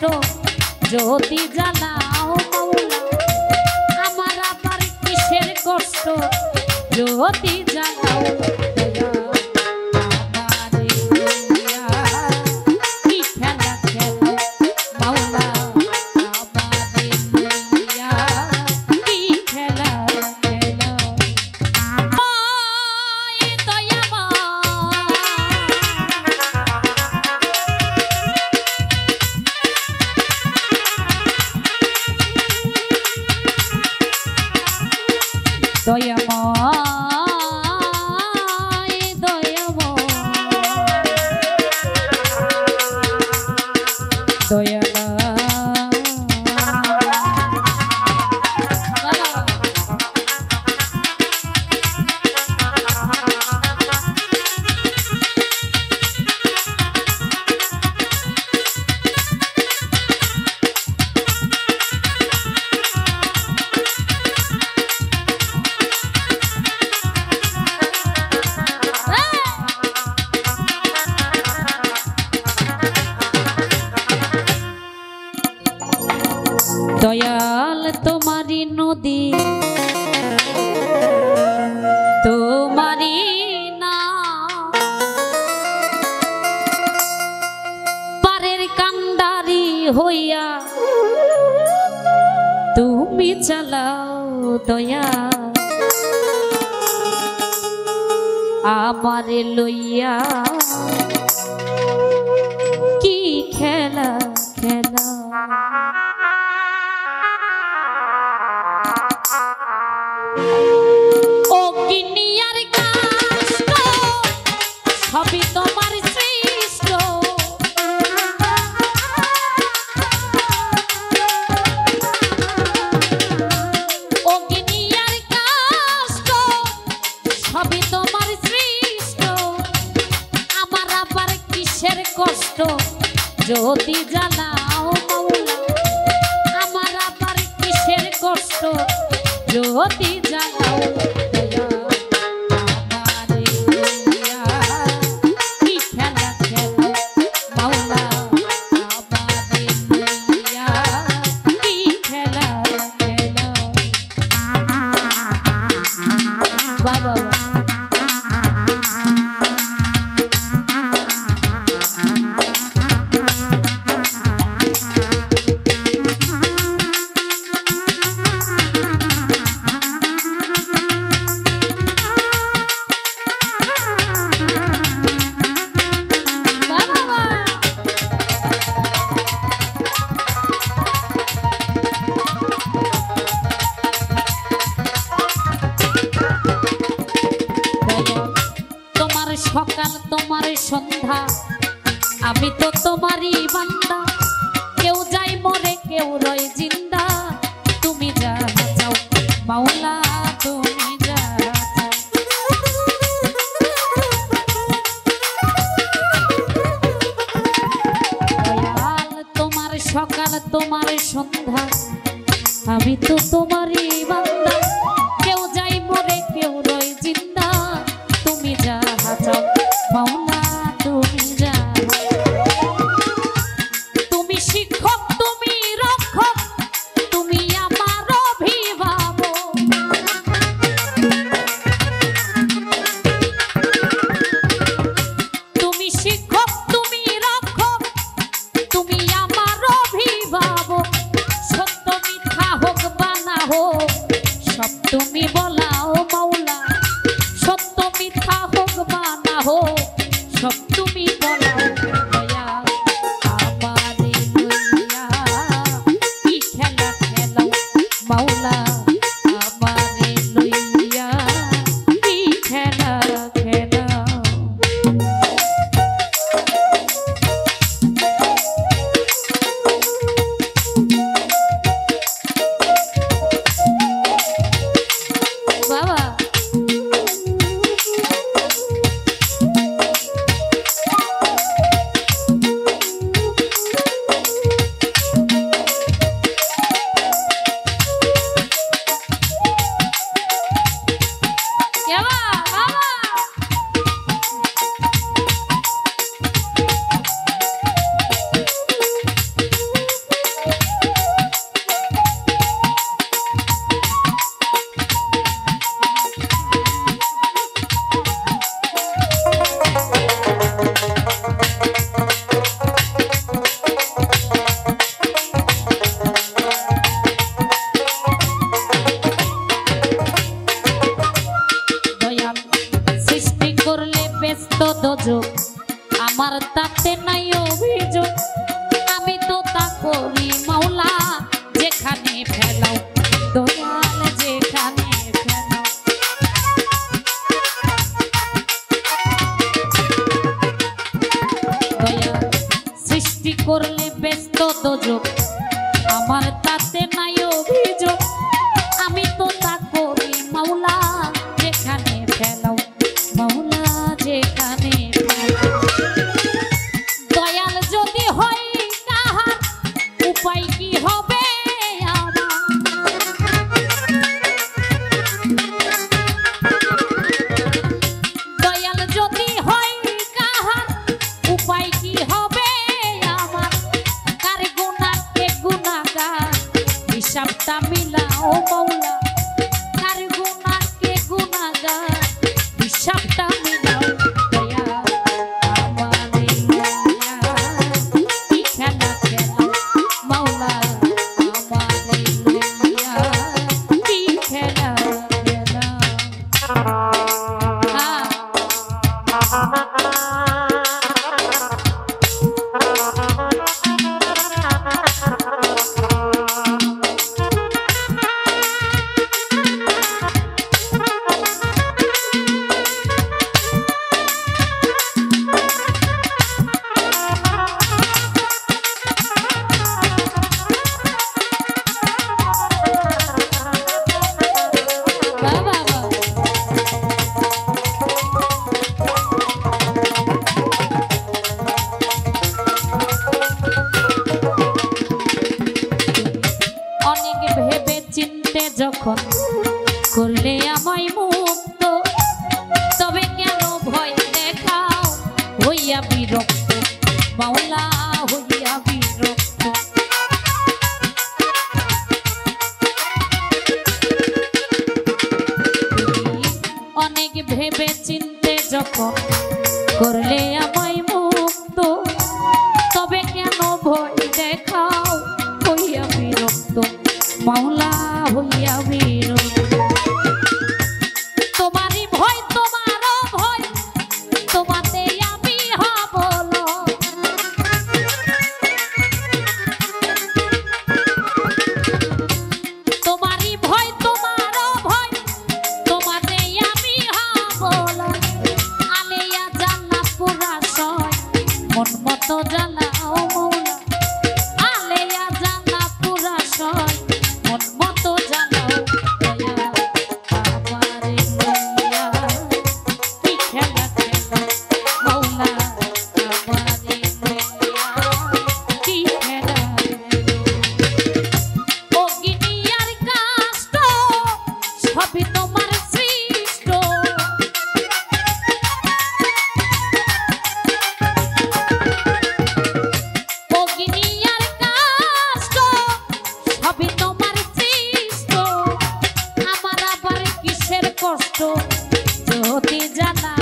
কষ্ট যদি জানাও মাওলা, আমার আবার কিসের কষ্ট যদি জানাও। দয়াময় দয়াময় দয়ালা দয়াল তোমারি নদী তোমারি না পারের কান্ডারি হইয়া তুমি চালাও দয়া আমারে লইয়া কি খেলা খেলা। ও কিনিয়ার কষ্ট সবই তোমার সৃষ্ট, ও কিনিয়ার কষ্ট সবই তোমার সৃষ্ট, আমার আবার কিসের কষ্ট যদি জানাও মাওলা, আমার আবার কিসের কষ্ট যদি জানাও। সকাল তোমার সন্ধ্যা আমি তো তোমারই বান্দা, কেউ যাই মরে কেউ রয় জিন্দা, তুমি যা চাও মাওলা তুমি যা চাও। দয়াল তোমার সকাল তোমার সন্ধ্যা আমি তো তোমারই বান্দা, কেউ যাই মরে কেউ রয় জিন্দা, তুমি যা চাও মাওলা তুমি যা। তুমি শিক্ষক তুমি রক্ষক তুমি আমার অভিভাবক, তুমি শিক্ষক তুমি রক্ষক তুমি আমার অভিভাবক, সত্য মিথ্যা হোক বা না হোক সব তুমি বলাও মাওলা, সত্য মিথ্যা হোক বা না হোক সব তুমি বলাও দয়া আমারে লইয়া কি খেলা খেলাও মাওলা, আমারে লইয়া কি খেলা খেলাও। বাবা করলে ব্যস্ত দোজক আমার তাতে নাই অভিযোগ আমি তো তা করি মাওলা যেখানে ফেলাও মাওলা যেখানে দয়াল যদি হয় কাহার উপায় কি হবে দয়াল যদি হয় কাহার উপায় কি হবে আমার কার গুনাহ কে গুনাহগার হিসাবটা মিলাও মাওলা কার গুনাহ কে গুনাহগার হিসাবটা মিলাও দয়া আমারে লইয়া কি খেলা খেলাও মাওলা আমারে লইয়া কি খেলা খেলাও যখন করলে আমায় মুক্ত তবে কেন ভয় দেখাও হইয়া বিরক্ত মাওলা হইয়া বিরক্ত অনেক ভেবে চিনতে যখন করলে আমায় মুক্ত তবে কেন ভয় দেখাও হইয়া বিরক্ত মাওলা হইয়া বিরক্ত তোমারই ভয় তোমারও ভয় তোমাতে আমি হব তোমারই ভয় তোমারও ভয় তোমাতে আমি হব আলেয়া জান্নাত পুরা সয় মন মতো জ্বালাও মাওলা আলেয়া জান্নাত পুরা সয় মন মতো জ্বালাও দয়া আমারে লইয়া কি খেলা খেলাও মাওলা আমারে লইয়া কি খেলা ও গিনিয়ার কাষ্ট সবই তোমার সৃষ্ট ও গিনিয়ার কাষ্ট সবই তোমার সৃষ্ট আমার আবার কিসের কষ্ট যদি জানা